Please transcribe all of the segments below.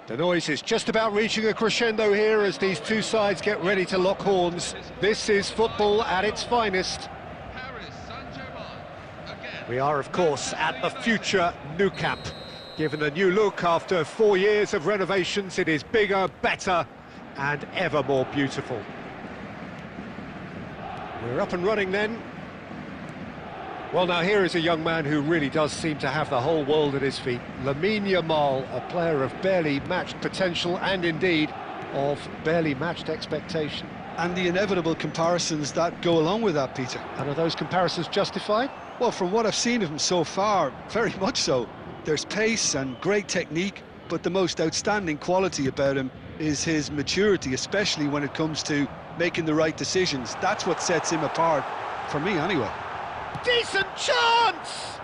The noise is just about reaching a crescendo here as these two sides get ready to lock horns. This is football at its finest. We are, of course, at the future Nou Camp. Given a new look after 4 years of renovations, it is bigger, better, and ever more beautiful. We're up and running then. Well, now here is a young man who really does seem to have the whole world at his feet. Lamine Yamal, a player of barely matched potential and indeed of barely matched expectation. And the inevitable comparisons that go along with that, Peter. And are those comparisons justified? Well, from what I've seen of him so far, very much so. There's pace and great technique, but the most outstanding quality about him is his maturity, especially when it comes to making the right decisions. That's what sets him apart, for me anyway. Decent chance!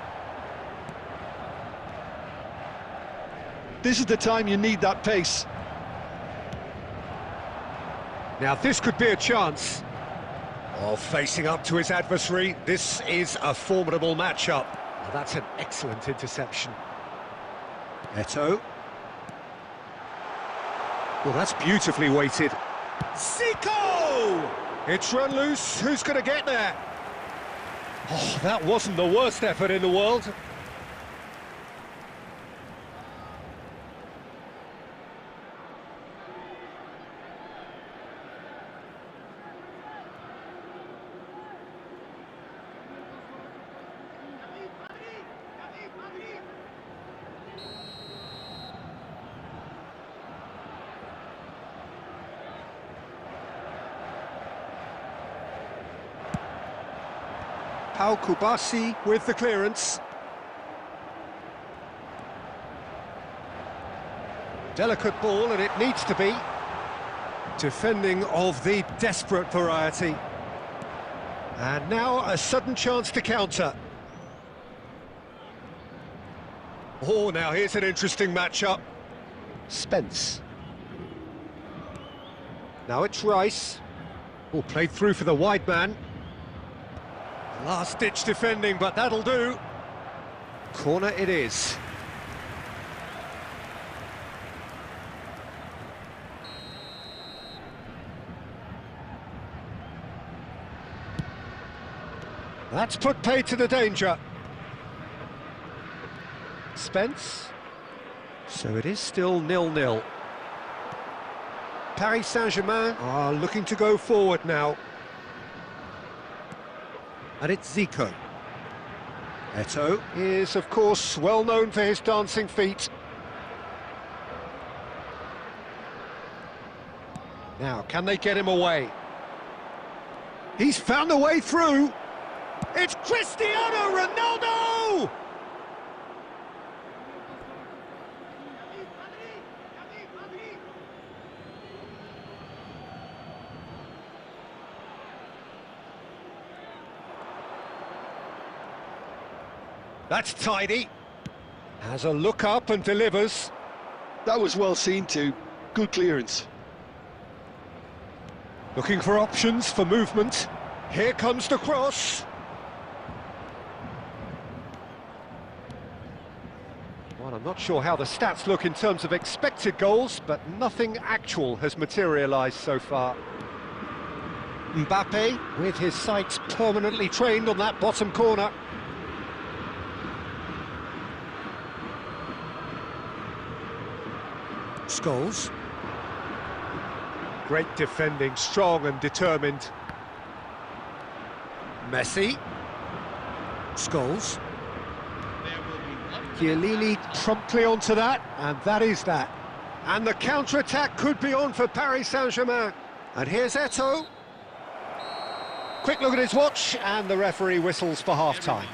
This is the time you need that pace. Now this could be a chance. Oh, facing up to his adversary, this is a formidable matchup. Well, that's an excellent interception. Eto'o. Well, that's beautifully weighted. Zico! It's run loose, who's going to get there? Oh, that wasn't the worst effort in the world. Pau Kubasi with the clearance. Delicate ball, and it needs to be. Defending of the desperate variety. And now a sudden chance to counter. Oh, now here's an interesting matchup. Spence. Now it's Rice. Oh, played through for the wide man. Last-ditch defending, but that'll do. Corner it is. That's put paid to the danger. Spence. So it is still 0-0. Paris Saint-Germain are looking to go forward now. And it's Zico. Eto'o is, of course, well known for his dancing feet. Now, can they get him away? He's found a way through. It's Cristiano Ronaldo! That's tidy. Has a look up and delivers. That was well seen too. Good clearance. Looking for options for movement. Here comes the cross. Well, I'm not sure how the stats look in terms of expected goals, but nothing actual has materialised so far. Mbappe, with his sights permanently trained on that bottom corner. Scholes. Great defending, strong and determined. Messi. Scholes. Chiellini promptly onto that, and that is that. And the counter-attack could be on for Paris Saint-Germain. And here's Eto'o. Quick look at his watch, and the referee whistles for half-time.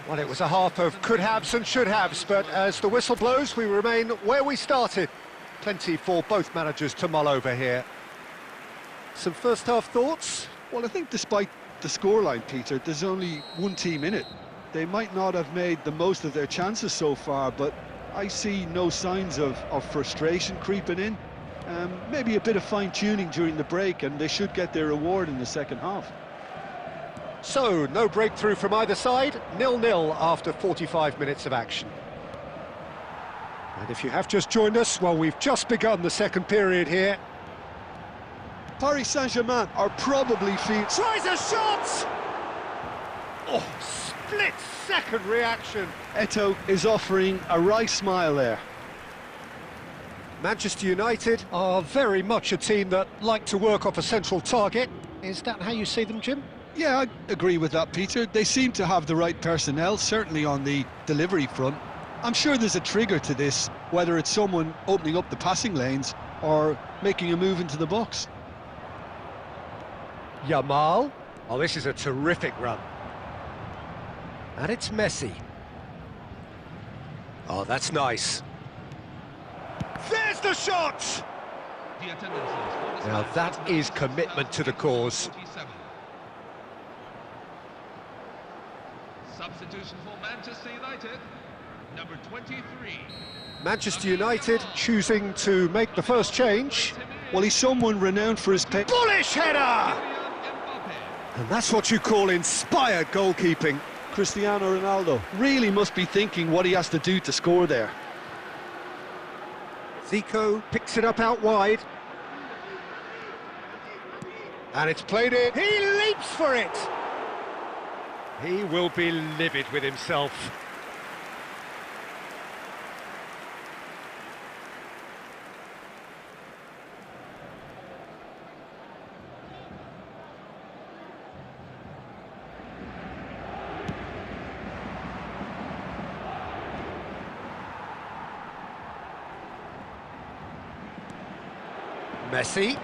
Well, it was a half of could-haves and should-haves, but as the whistle blows, we remain where we started. Plenty for both managers to mull over here. Some first-half thoughts? Well, I think despite the scoreline, Peter, there's only one team in it. They might not have made the most of their chances so far, but I see no signs of frustration creeping in. Maybe a bit of fine-tuning during the break, and they should get their reward in the second half. So, no breakthrough from either side, 0-0 after 45 minutes of action. And if you have just joined us, well, we've just begun the second period here. Paris Saint-Germain are probably Tries a shot! Oh, split-second reaction. Eto'o is offering a wry smile there. Manchester United are very much a team that like to work off a central target. Is that how you see them, Jim? Yeah, I agree with that, Peter. They seem to have the right personnel, certainly on the delivery front. I'm sure there's a trigger to this, whether it's someone opening up the passing lanes or making a move into the box. Yamal. Oh, this is a terrific run. And it's Messi. Oh, that's nice. There's the shot! Now that is commitment to the cause. Substitution for Manchester United, number 23. Manchester United choosing to make the first change. Well, he's someone renowned for his Bullish header! And that's what you call inspired goalkeeping. Cristiano Ronaldo really must be thinking what he has to do to score there. Zico picks it up out wide. And it's played in. He leaps for it! He will be livid with himself. Messi.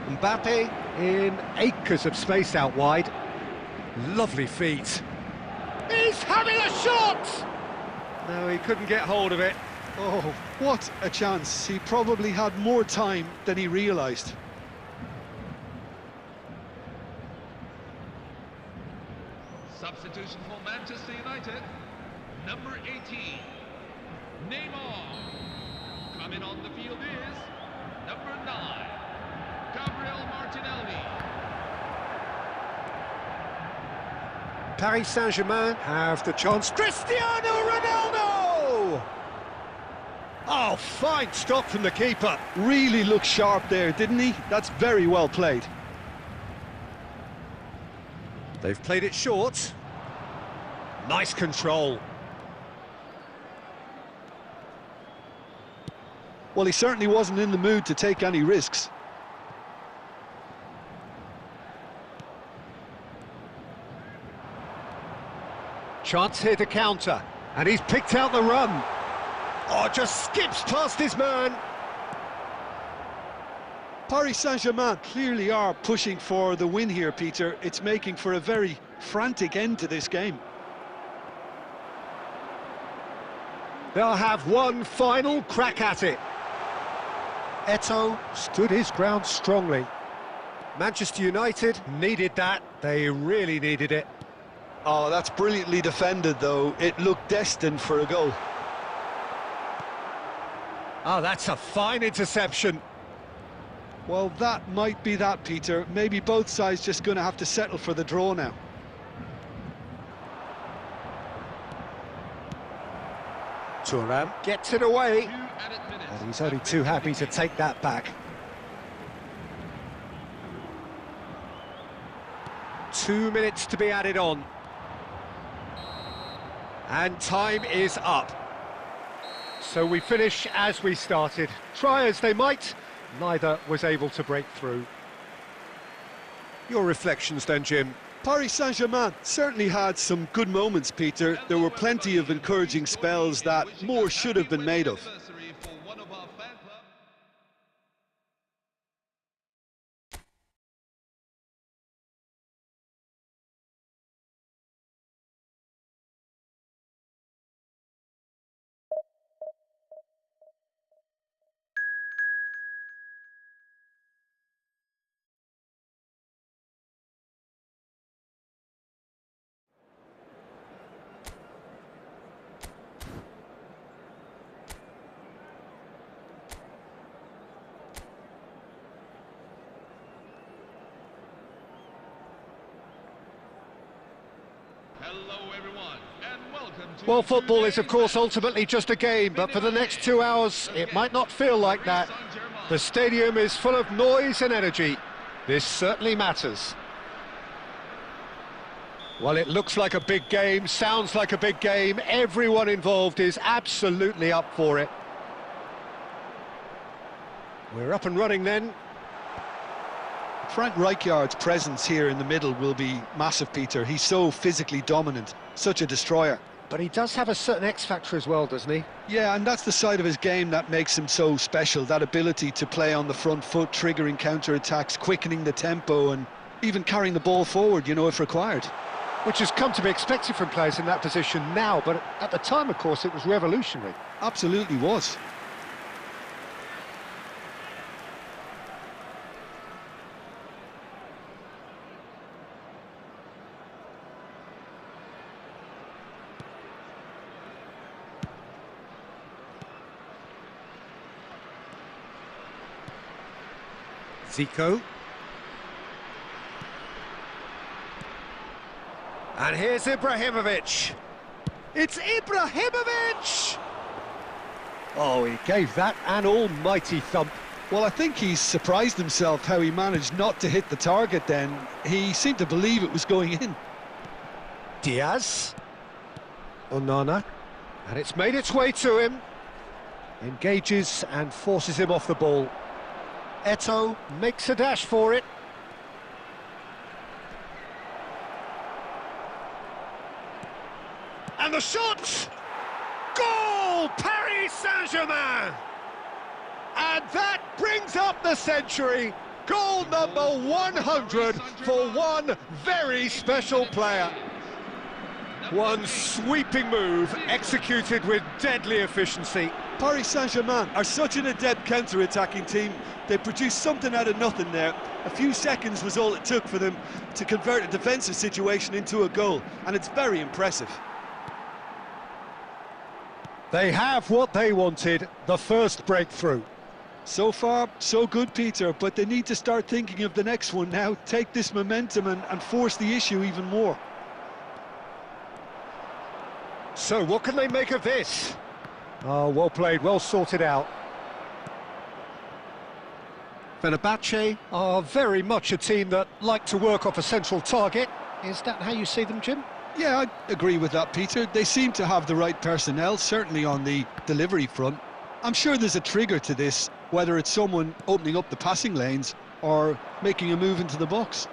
Mbappe in acres of space out wide. Lovely feet. He's having a shot! No, he couldn't get hold of it. Oh, what a chance. He probably had more time than he realised. Substitution for Manchester United, number 18, Neymar. Coming on the field is number 9, Gabriel Martinelli. Paris Saint-Germain have the chance. Cristiano Ronaldo! Oh, fine stop from the keeper. Really looked sharp there, didn't he? That's very well played. They've played it short. Nice control. Well, he certainly wasn't in the mood to take any risks. Chance here to counter, and he's picked out the run. Oh, just skips past his man. Paris Saint-Germain clearly are pushing for the win here, Peter. It's making for a very frantic end to this game. They'll have one final crack at it. Eto'o stood his ground strongly. Manchester United needed that. They really needed it. Oh, that's brilliantly defended, though. It looked destined for a goal. Oh, that's a fine interception. Well, that might be that, Peter. Maybe both sides just going to have to settle for the draw now. Thuram gets it away. And he's only too happy to take that back. 2 minutes to be added on. And time is up. So we finish as we started. Try as they might, neither was able to break through. Your reflections then, Jim? Paris Saint-Germain certainly had some good moments, Peter. There were plenty of encouraging spells that more should have been made of. Hello everyone, and welcome Well, football is, of course, ultimately just a game, but for the next 2 hours, it might not feel like that. The stadium is full of noise and energy. This certainly matters. Well, it looks like a big game, sounds like a big game. Everyone involved is absolutely up for it. We're up and running then. Frank Rijkaard's presence here in the middle will be massive, Peter. He's so physically dominant, such a destroyer. But he does have a certain X-factor as well, doesn't he? Yeah, and that's the side of his game that makes him so special, that ability to play on the front foot, triggering counter-attacks, quickening the tempo, and even carrying the ball forward, you know, if required. Which has come to be expected from players in that position now, but at the time, of course, it was revolutionary. Absolutely was. Zico. And here's Ibrahimovic. It's Ibrahimovic! Oh, he gave that an almighty thump. Well, I think he's surprised himself how he managed not to hit the target then. He seemed to believe it was going in. Diaz. Onana. And it's made its way to him. Engages and forces him off the ball. Eto'o makes a dash for it. And the shot! Goal! Paris Saint-Germain! And that brings up the century. Goal number 100 for one very special player. One sweeping move executed with deadly efficiency. Paris Saint-Germain are such an adept counter-attacking team. They produced something out of nothing there. A few seconds was all it took for them to convert a defensive situation into a goal, and it's very impressive. They have what they wanted, the first breakthrough. So far, so good, Peter, but they need to start thinking of the next one now. Take this momentum and force the issue even more. So what can they make of this? Oh, well played, well sorted out. Fenerbahce are very much a team that like to work off a central target. Is that how you see them, Jim? Yeah, I agree with that, Peter. They seem to have the right personnel, certainly on the delivery front. I'm sure there's a trigger to this, whether it's someone opening up the passing lanes or making a move into the box.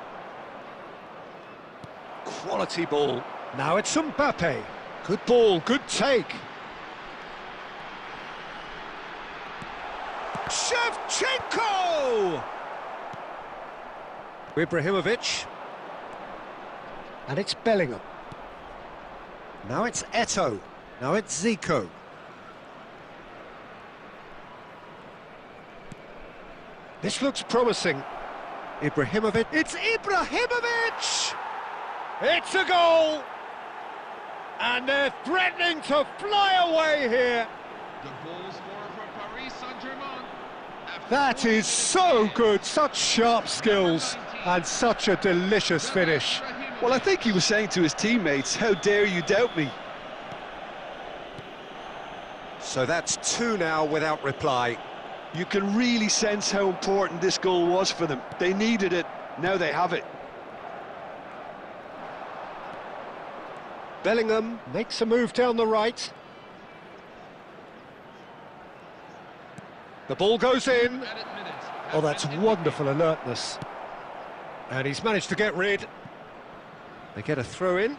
Quality ball. Now it's Mbappe. Good ball, good take. Shevchenko! Ibrahimovic. And it's Bellingham. Now it's Eto'o. Now it's Zico. This looks promising. Ibrahimovic. It's Ibrahimovic! It's a goal! And they're threatening to fly away here. The goal scorer for Paris Saint-Germain. That is so good, such sharp skills, and such a delicious finish. Well, I think he was saying to his teammates, how dare you doubt me? So that's 2 now without reply. You can really sense how important this goal was for them. They needed it, now they have it. Bellingham makes a move down the right. The ball goes in. Oh, that's wonderful alertness. And he's managed to get rid. They get a throw in.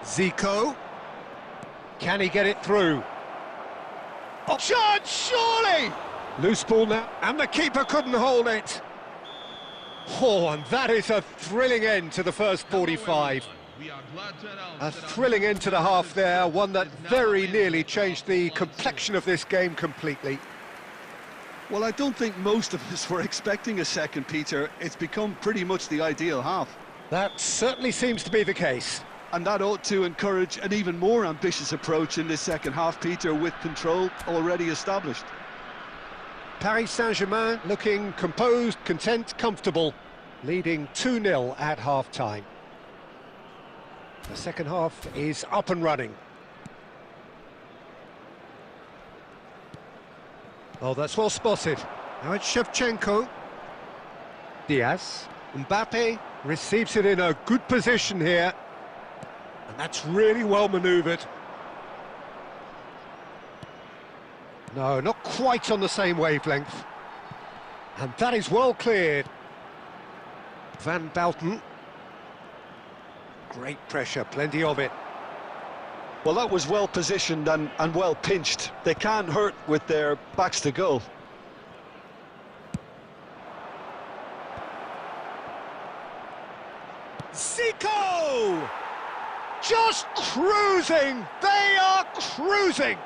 Zico. Can he get it through? Oh, shot, surely! Loose ball now, and the keeper couldn't hold it. Oh, and that is a thrilling end to the first 45. A thrilling end to the half there, one that very nearly changed the complexion of this game completely. Well, I don't think most of us were expecting a second, Peter. It's become pretty much the ideal half. That certainly seems to be the case. And that ought to encourage an even more ambitious approach in this second half, Peter, with control already established. Paris Saint-Germain looking composed, content, comfortable, leading 2-0 at half-time. The second half is up and running. Oh, that's well spotted. Now it's Shevchenko. Diaz. Mbappe receives it in a good position here. And that's really well manoeuvred. No, not quite on the same wavelength. And that is well cleared. Van Bouten. Great pressure, plenty of it. Well, that was well positioned and well pinched. They can't hurt with their backs to goal. Zico! Just cruising! They are cruising!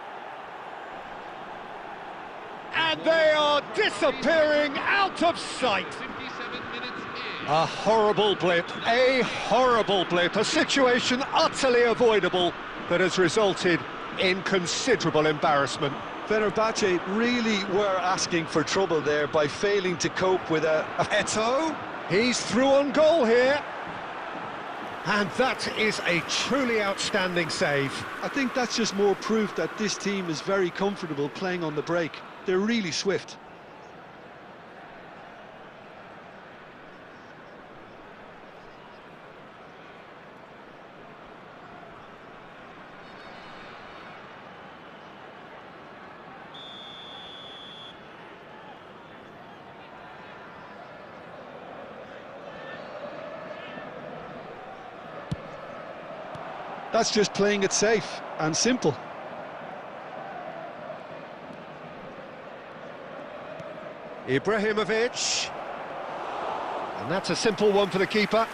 And they are disappearing out of sight. 57 minutes in. A horrible blip, a situation utterly avoidable that has resulted in considerable embarrassment. Fenerbahce really were asking for trouble there by failing to cope with a... Eto'o, he's through on goal here. And that is a truly outstanding save. I think that's just more proof that this team is very comfortable playing on the break. They're really swift. That's just playing it safe and simple. Ibrahimovic. And that's a simple one for the keeper.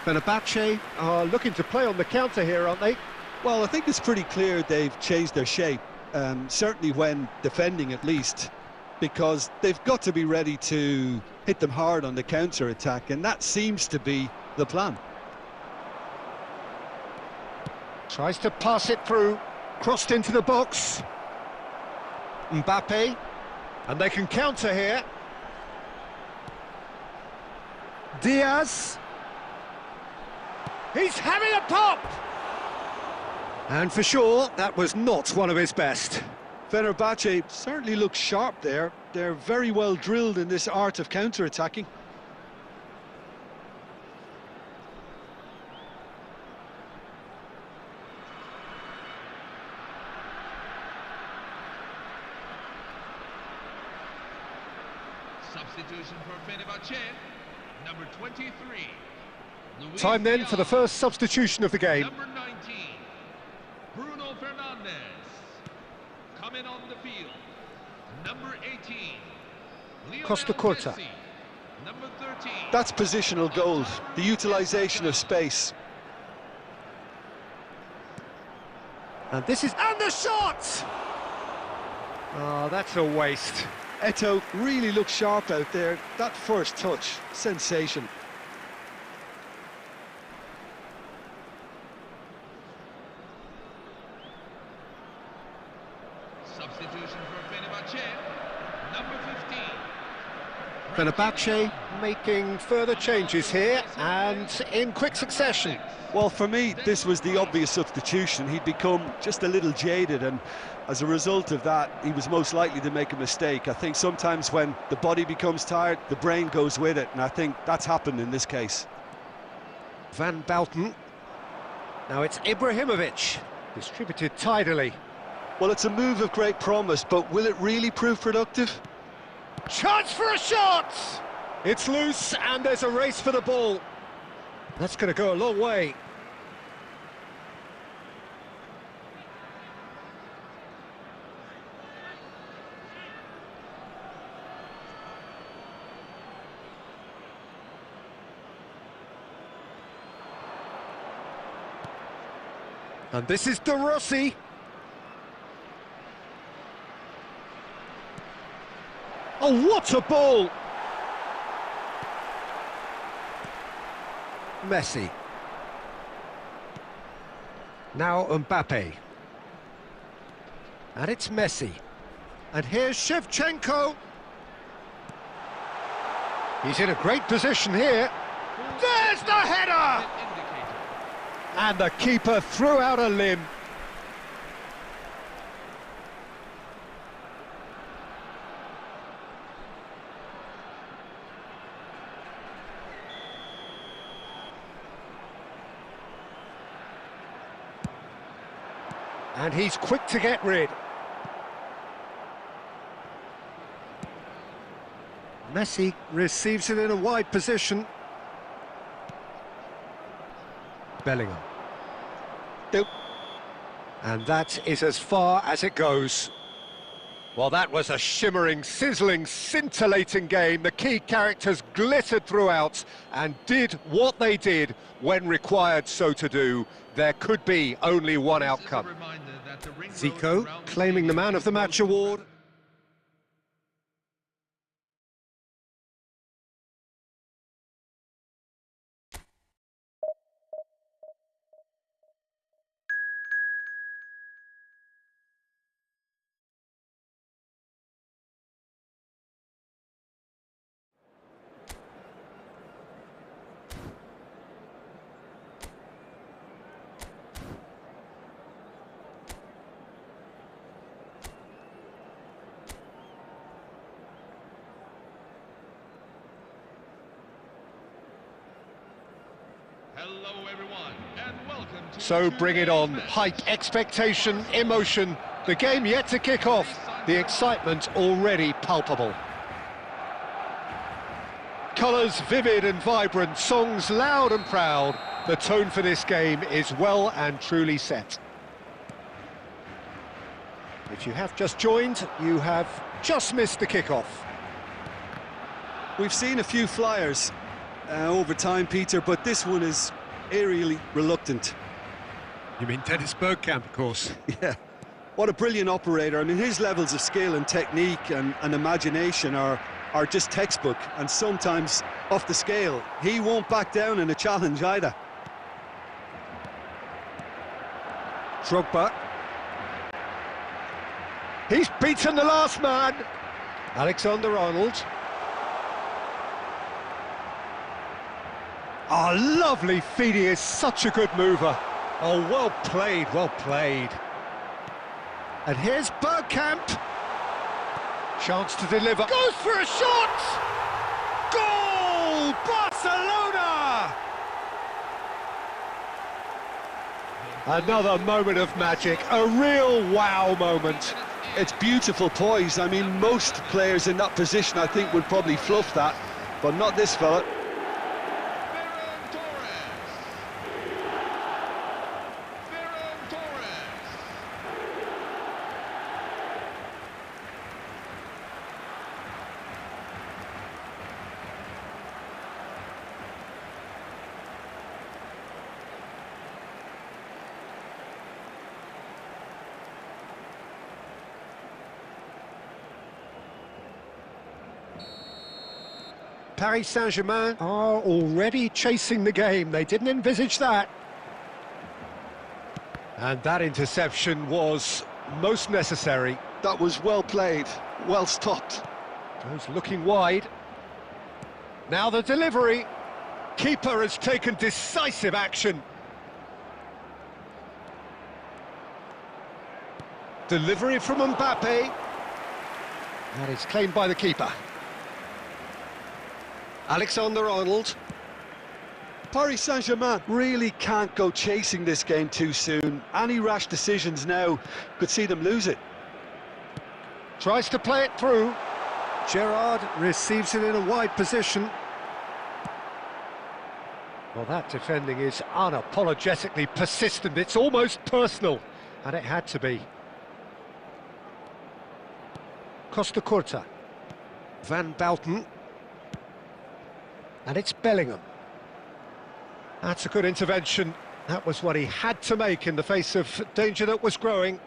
Fenerbahce are looking to play on the counter here, aren't they? Well, I think it's pretty clear they've changed their shape, certainly when defending at least, because they've got to be ready to hit them hard on the counter-attack, and that seems to be the plan. Tries to pass it through, crossed into the box. Mbappe, and they can counter here. Diaz. He's having a pop! And for sure, that was not one of his best. Fenerbahce certainly looks sharp there. They're very well drilled in this art of counter-attacking. Substitution for Fenerbahce, number 23. Luis Time then for the first substitution of the game. Number 19, Bruno Fernandes. Coming on the field, number 18, Lionel Costa Curta. Messi. Number 13. That's positional gold, the utilisation of space. And this is... And the shot! Oh, that's a waste. Eto'o really looks sharp out there. That first touch, sensation. Substitution for Fenerbahce, number 15. Fenerbahce making further changes here and in quick succession. Well, for me, this was the obvious substitution. He'd become just a little jaded, and as a result of that, he was most likely to make a mistake. I think sometimes when the body becomes tired, the brain goes with it, and I think that's happened in this case. Van Bouten. Now it's Ibrahimovic, distributed tidily. Well, it's a move of great promise, but will it really prove productive? Chance for a shot! It's loose and there's a race for the ball. That's going to go a long way. And this is De Rossi. Oh, what a ball! Messi. Now Mbappe. And it's Messi. And here's Shevchenko. He's in a great position here. There's the header! And the keeper threw out a limb. And he's quick to get rid. Messi receives it in a wide position. Bellingham. And that is as far as it goes. Well, that was a shimmering, sizzling, scintillating game. The key characters glittered throughout and did what they did when required so to do. There could be only one outcome. Zico claiming the Man of the Match award. Hello everyone, and welcome to So bring it on. Hype, expectation, emotion. The game yet to kick off. The excitement already palpable. Colours vivid and vibrant, songs loud and proud. The tone for this game is well and truly set. If you have just joined, you have just missed the kick-off. We've seen a few flyers over time, Peter, but this one is eerily reluctant. You mean Dennis Bergkamp, of course. Yeah, what a brilliant operator. I mean, his levels of skill and technique and imagination are just textbook, and sometimes off the scale. He won't back down in a challenge either. Drogba. He's beaten the last man. Alexander-Arnold. Oh, lovely feed. He is such a good mover. Oh, well played, well played. And here's Bergkamp. Chance to deliver. Goes for a shot! Goal! Barcelona! Another moment of magic, a real wow moment. It's beautiful poise. I mean, most players in that position, I think, would probably fluff that, but not this fella. Paris Saint-Germain are already chasing the game. They didn't envisage that. And that interception was most necessary. That was well played, well stopped. Goes looking wide. Now the delivery. Keeper has taken decisive action. Delivery from Mbappe. That is claimed by the keeper. Alexander-Arnold. Paris Saint-Germain really can't go chasing this game too soon. Any rash decisions now could see them lose it. Tries to play it through. Gerrard receives it in a wide position. Well, that defending is unapologetically persistent. It's almost personal, and it had to be. Costa Curta. Van Bouten. And it's Bellingham. That's a good intervention. That was what he had to make in the face of danger that was growing.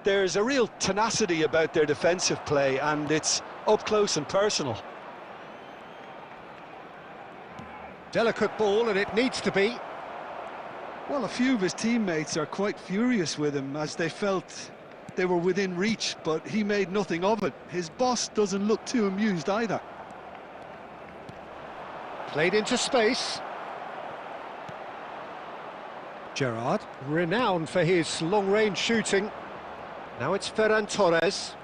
There's a real tenacity about their defensive play, and it's up close and personal. Delicate ball, and it needs to be. Well, a few of his teammates are quite furious with him as they felt they were within reach, but he made nothing of it. His boss doesn't look too amused either. Played into space. Gerrard, renowned for his long-range shooting. Now it's Ferran Torres.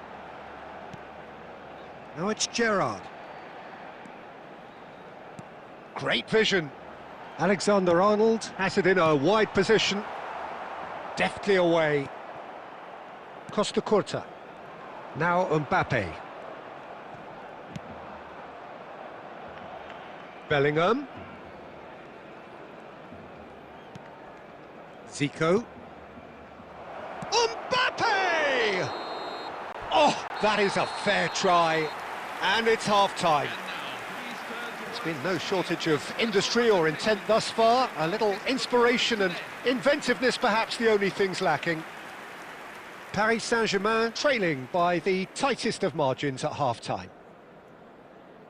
Now it's Gerrard. Great vision. Alexander-Arnold has it in a wide position. Deftly away. Costa Curta. Now Mbappe. Bellingham. Zico. Mbappe! Oh, that is a fair try. And it's half-time. There's been no shortage of industry or intent thus far. A little inspiration and inventiveness, perhaps the only things lacking. Paris Saint-Germain trailing by the tightest of margins at half-time.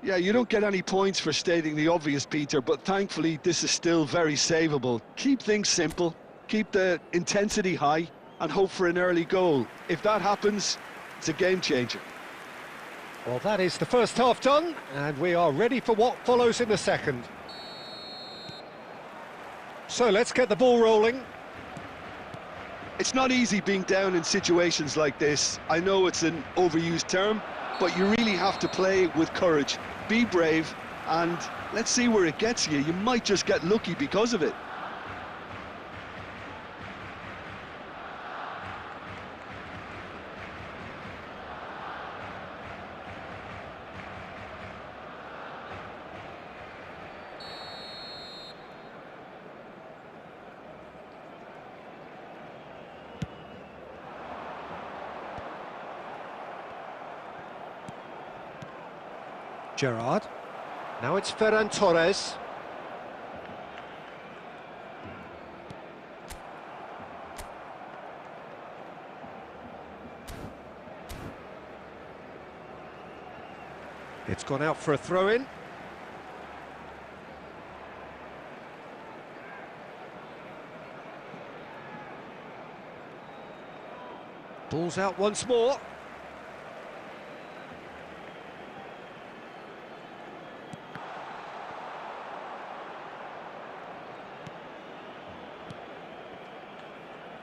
Yeah, you don't get any points for stating the obvious, Peter, but thankfully this is still very savable. Keep things simple, keep the intensity high, and hope for an early goal. If that happens, it's a game-changer. Well, that is the first half done, and we are ready for what follows in the second. So let's get the ball rolling. It's not easy being down in situations like this. I know it's an overused term, but you really have to play with courage. Be brave, and let's see where it gets you. You might just get lucky because of it. Gerrard. Now it's Ferran Torres. It's gone out for a throw-in. Ball's out once more.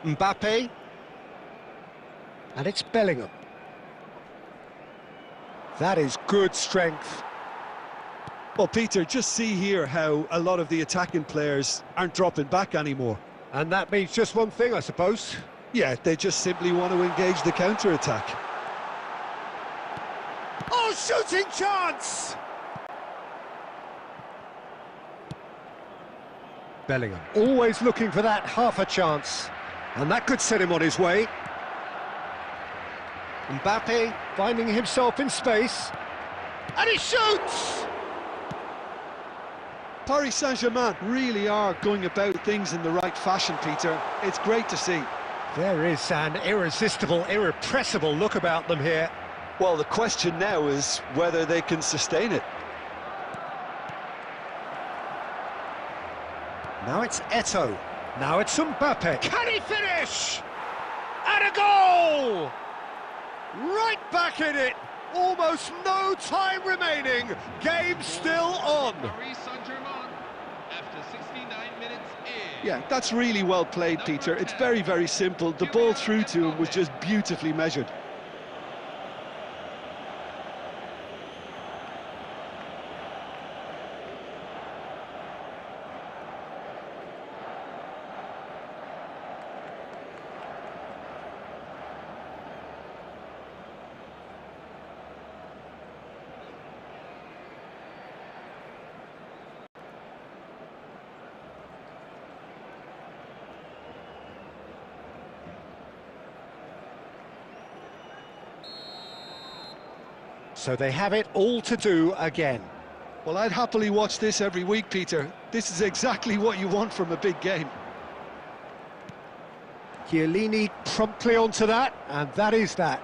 Mbappe, and it's Bellingham. That is good strength. Well, Peter, just see here how a lot of the attacking players aren't dropping back anymore. And that means just one thing, I suppose. Yeah, they just simply want to engage the counter-attack. Oh, shooting chance! Bellingham, always looking for that half a chance. And that could set him on his way. Mbappe finding himself in space. And he shoots! Paris Saint-Germain really are going about things in the right fashion, Peter. It's great to see. There is an irresistible, irrepressible look about them here. Well, the question now is whether they can sustain it. Now it's Eto'o. Now it's Mbappe. Can he finish? And a goal! Right back in it. Almost no time remaining. Game still on. Paris Saint-Germain after 69 minutes in. Yeah, that's really well played, Peter. It's very, very simple. The ball through to him was just beautifully measured. So they have it all to do again. Well, I'd happily watch this every week, Peter. This is exactly what you want from a big game. Chiellini promptly onto that, and that is that.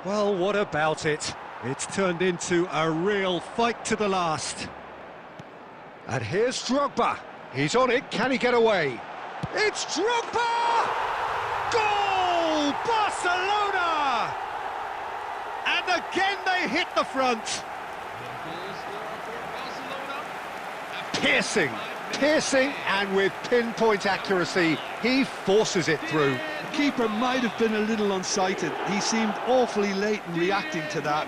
Well, what about it? It's turned into a real fight to the last. And here's Drogba. He's on it, can he get away? It's Drogba! Goal! Barcelona! And again they hit the front. The goal scorer for Barcelona. Piercing, piercing, and with pinpoint accuracy, he forces it through. The keeper might have been a little unsighted. He seemed awfully late in reacting to that.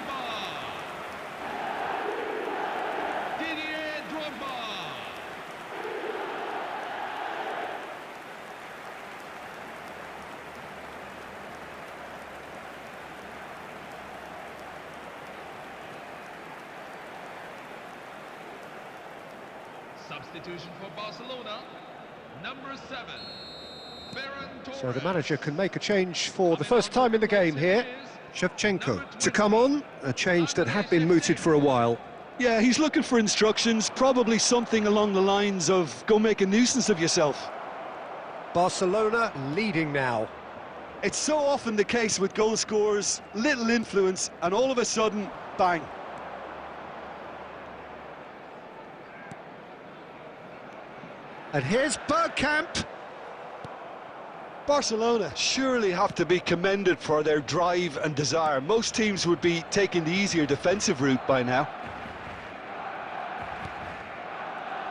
Substitution for Barcelona, number 7, Ferran Torres. So the manager can make a change for the first time in the game here. Shevchenko to come on, a change that had been mooted for a while. Yeah, he's looking for instructions, probably something along the lines of go make a nuisance of yourself. Barcelona leading now. It's so often the case with goal scorers, little influence, and all of a sudden, bang. And here's Bergkamp. Barcelona surely have to be commended for their drive and desire. Most teams would be taking the easier defensive route by now.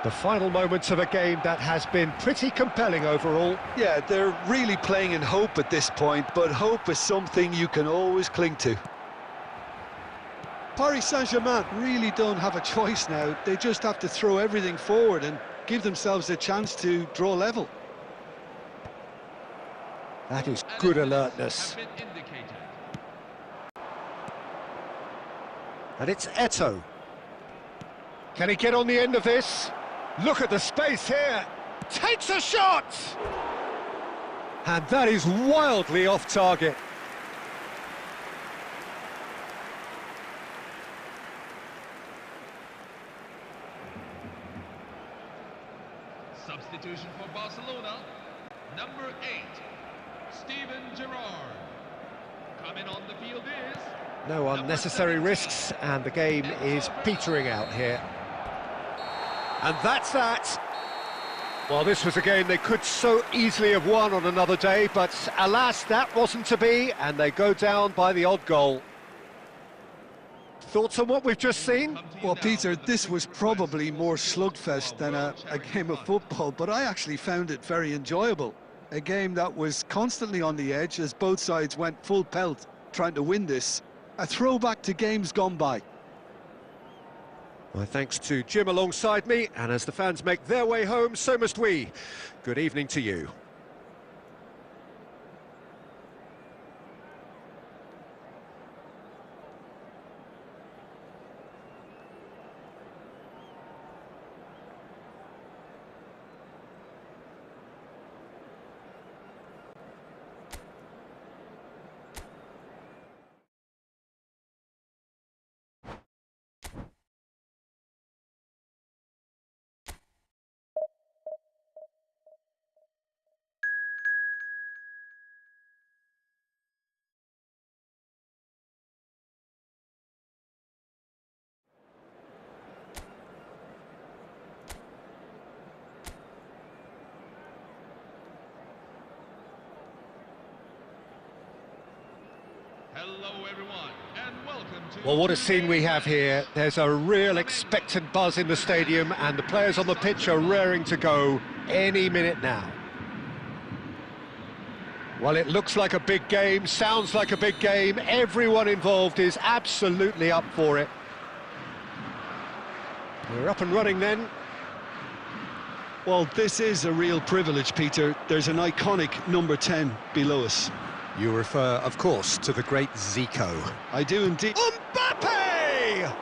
The final moments of a game that has been pretty compelling overall. Yeah, they're really playing in hope at this point, but hope is something you can always cling to. Paris Saint-Germain really don't have a choice now. They just have to throw everything forward and give themselves a chance to draw level. That is good alertness. And it's Eto'o. Can he get on the end of this? Look at the space here. Takes a shot! And that is wildly off target. Substitution for Barcelona, number 8, Steven Gerrard. Coming on the field is... No unnecessary risks, and the game is petering out here. And that's that. Well, this was a game they could so easily have won on another day, but alas, that wasn't to be, and they go down by the odd goal. Thoughts on what we've just seen? Well, Peter, this was probably more slugfest than a game of football, but I actually found it very enjoyable. A game that was constantly on the edge as both sides went full pelt trying to win this. A throwback to games gone by. My thanks to Jim alongside me, and as the fans make their way home, so must we. Good evening to you. Hello everyone, and welcome to... Well, what a scene we have here. There's a real expectant buzz in the stadium, and the players on the pitch are raring to go any minute now. Well, it looks like a big game, sounds like a big game. Everyone involved is absolutely up for it. We're up and running then. Well, this is a real privilege, Peter. There's an iconic number 10 below us. You refer, of course, to the great Zico. I do indeed. Mbappe!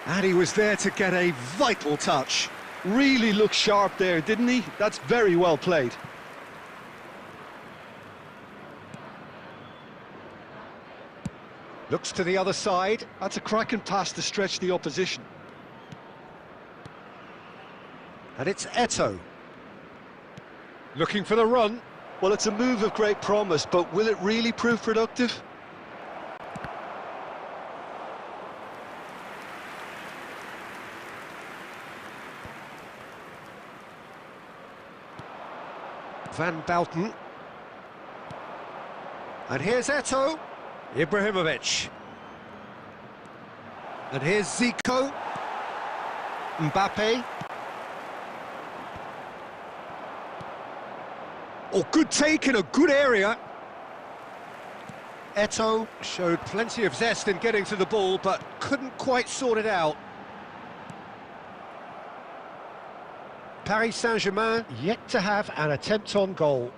And he was there to get a vital touch. Really looked sharp there, didn't he? That's very well played. Looks to the other side. That's a cracking pass to stretch the opposition. And it's Eto'o. Looking for the run. Well, it's a move of great promise, but will it really prove productive? Van Bouten. And here's Eto'o. Ibrahimovic. And here's Zico. Mbappe. Oh, good take in a good area. Eto'o showed plenty of zest in getting to the ball, but couldn't quite sort it out. Paris Saint-Germain yet to have an attempt on goal.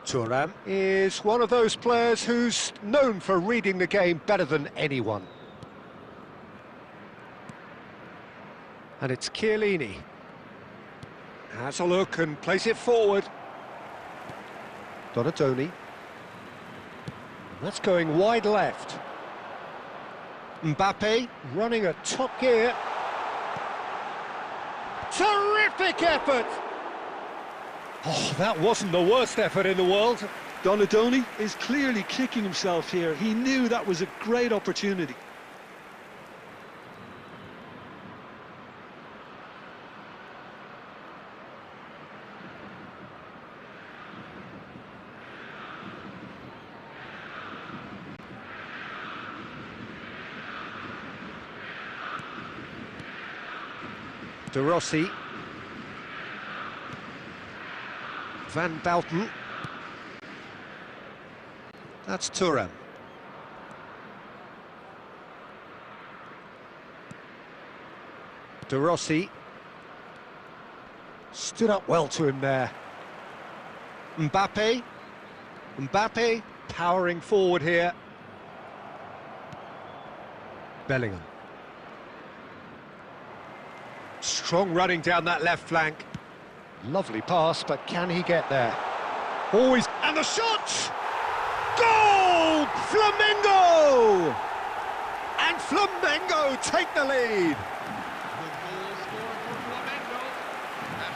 Thuram is one of those players who's known for reading the game better than anyone. And it's Chiellini. Has a look and plays it forward. Donatoni. That's going wide left. Mbappe running at top gear. Terrific effort! Oh, that wasn't the worst effort in the world. Donatoni is clearly kicking himself here. He knew that was a great opportunity. De Rossi. Van Bouten. That's Thuram. De Rossi. Stood up well to him there. Mbappe. Mbappe powering forward here. Bellingham. Strong running down that left flank. Lovely pass, but can he get there? Always, and the shot! Goal! Flamengo! And Flamengo take the lead.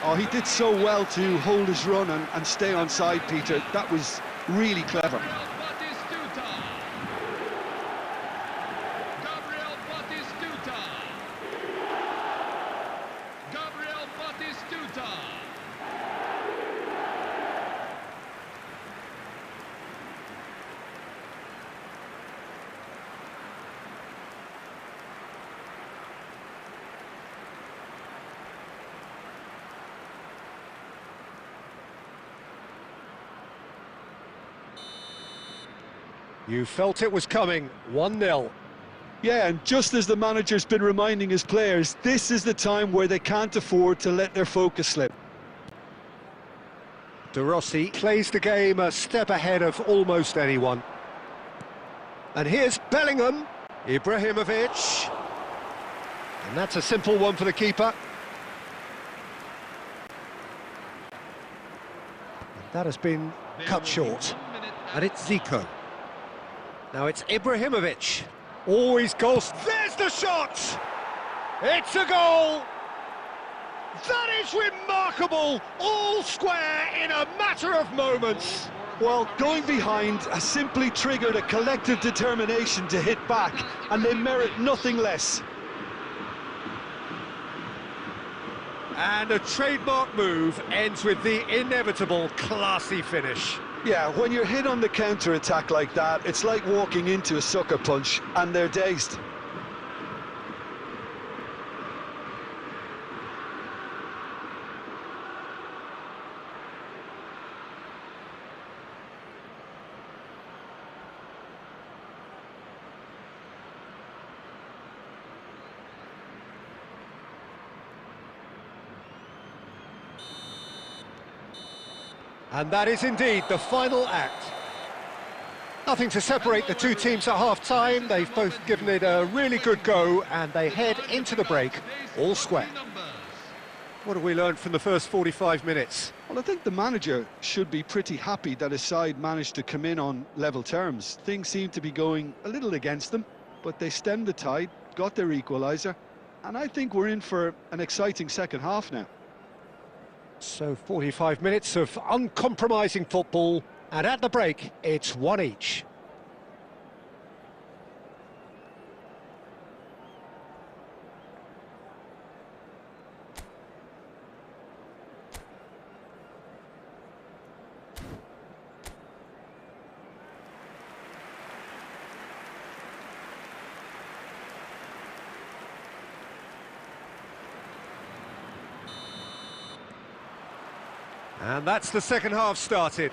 Oh, he did so well to hold his run and stay on side, Peter. That was really clever. You felt it was coming, 1-0. Yeah, and just as the manager's been reminding his players, this is the time where they can't afford to let their focus slip. De Rossi plays the game a step ahead of almost anyone. And here's Bellingham, Ibrahimovic. And that's a simple one for the keeper. And that has been cut short. And it's Zico. Now it's Ibrahimovic. Always goes. There's the shot! It's a goal! That is remarkable! All square in a matter of moments. Well, going behind has simply triggered a collective determination to hit back, and they merit nothing less. And a trademark move ends with the inevitable classy finish. Yeah, when you're hit on the counter-attack like that, it's like walking into a sucker punch, and they're dazed. And that is indeed the final act. Nothing to separate the two teams at half-time. They've both given it a really good go, and they head into the break all square. What have we learned from the first 45 minutes? Well, I think the manager should be pretty happy that his side managed to come in on level terms. Things seem to be going a little against them, but they stemmed the tide, got their equaliser, and I think we're in for an exciting second half now. So 45 minutes of uncompromising football, and at the break, it's one each. And that's the second half started.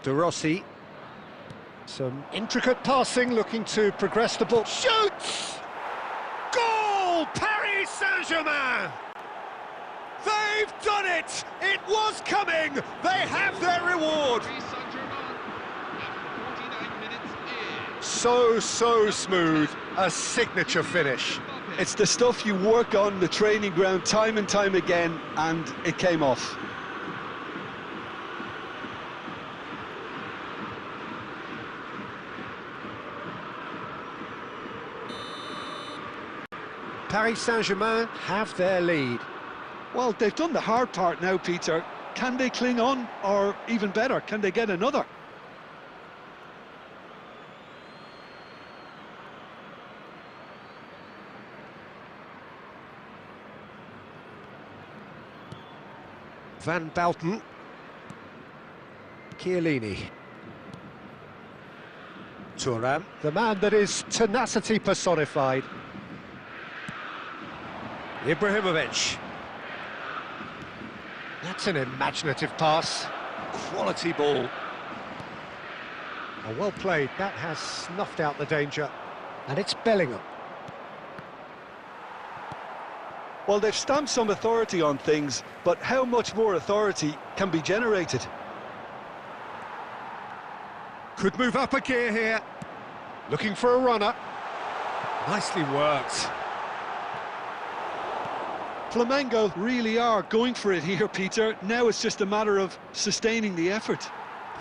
De Rossi. Some intricate passing, looking to progress the ball. Shoots! Goal! Paris Saint-Germain! They've done it! It was coming! They have their reward! Paris Saint-Germain, after 49 minutes So smooth. A signature finish. It's the stuff you work on the training ground time and time again, and it came off. Paris Saint-Germain have their lead. Well, they've done the hard part now, Peter. Can they cling on, or even better, can they get another? Van Bouten. Chiellini. Thuram, the man that is tenacity personified. Ibrahimovic. That's an imaginative pass. Quality ball. Oh, well played. That has snuffed out the danger. And it's Bellingham. Well, they've stamped some authority on things, but how much more authority can be generated? Could move up a gear here. Looking for a runner. Nicely worked. Flamengo really are going for it here, Peter. Now it's just a matter of sustaining the effort.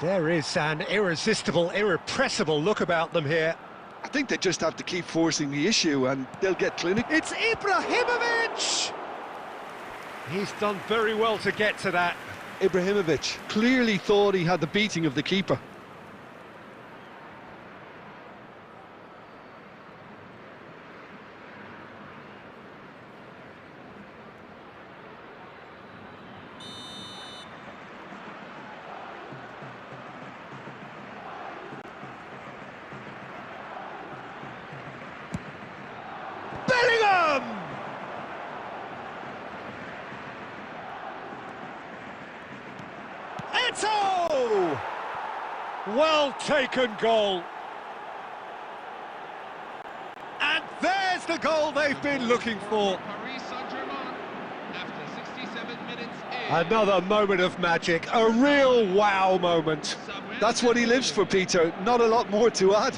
There is an irresistible, irrepressible look about them here. I think they just have to keep forcing the issue and they'll get clinical. It's Ibrahimovic! He's done very well to get to that. Ibrahimovic clearly thought he had the beating of the keeper. Bellingham! Eto'o! Well taken goal. And there's the goal they've been looking for. Paris Saint-Germain, after 67 minutes Another moment of magic, a real wow moment. That's what he lives for, Peter. Not a lot more to add.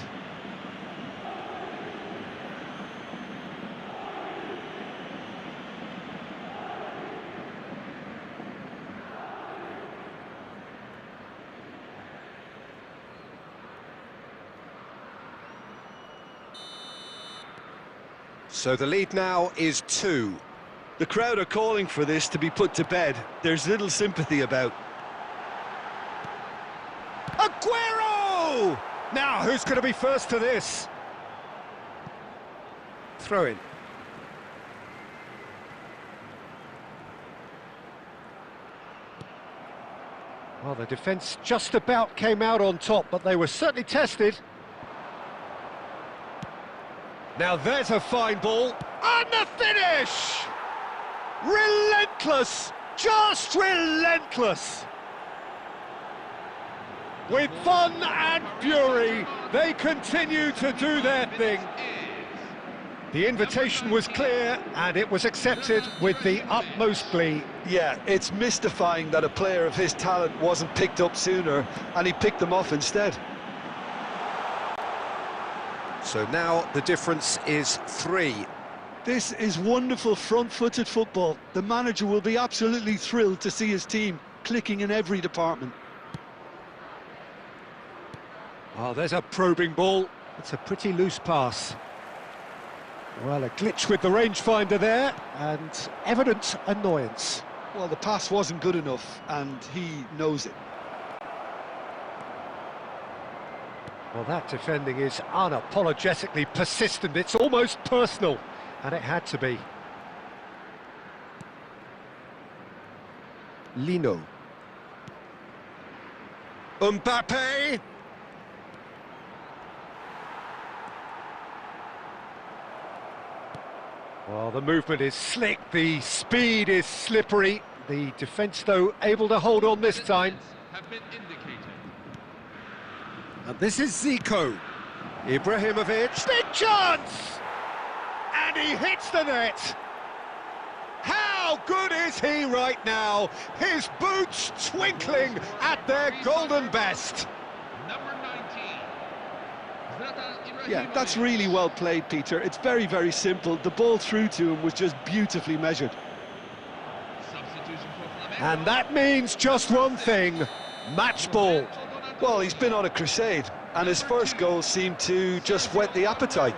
So the lead now is 2. The crowd are calling for this to be put to bed. There's little sympathy about. Aguero! Now, who's going to be first to this? Throw in. Well, the defence just about came out on top, but they were certainly tested. Now there's a fine ball, and the finish! Relentless, just relentless. With fun and fury, they continue to do their thing. The invitation was clear, and it was accepted with the utmost glee. Yeah, it's mystifying that a player of his talent wasn't picked up sooner, and he picked them off instead. So now the difference is 3. This is wonderful front-footed football. The manager will be absolutely thrilled to see his team clicking in every department. Oh, there's a probing ball. It's a pretty loose pass. Well, a glitch with the rangefinder there, and evident annoyance. Well, the pass wasn't good enough, and he knows it. Well, that defending is unapologetically persistent. It's almost personal, and it had to be. Lino. Mbappe. Well, the movement is slick, the speed is slippery. The defence, though, able to hold on this time. Have been indicated. And this is Zico. Ibrahimovic, big chance! And he hits the net. How good is he right now? His boots twinkling at their golden best. Number 19. Zlatan Yeah, Ibrahimovic. that's really well played, Peter. It's very, very simple. The ball through to him was just beautifully measured. Substitution for Flamengo. And that means just one thing, match ball. Well, he's been on a crusade, and his first goal seemed to just whet the appetite.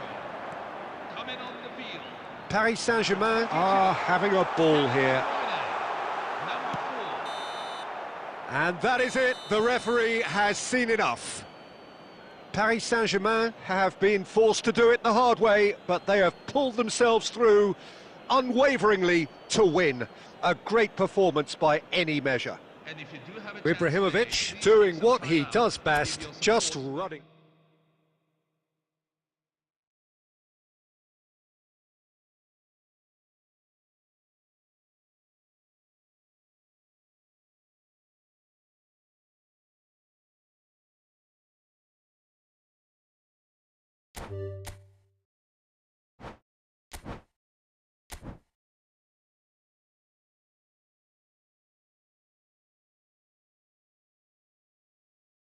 Coming on the field. Paris Saint-Germain are having a ball here. Number 4. And that is it, the referee has seen enough. Paris Saint-Germain have been forced to do it the hard way, but they have pulled themselves through unwaveringly to win. A great performance by any measure. And if you do have a chance Ibrahimovic today, doing please what sign he up. does best, Give your just support. running.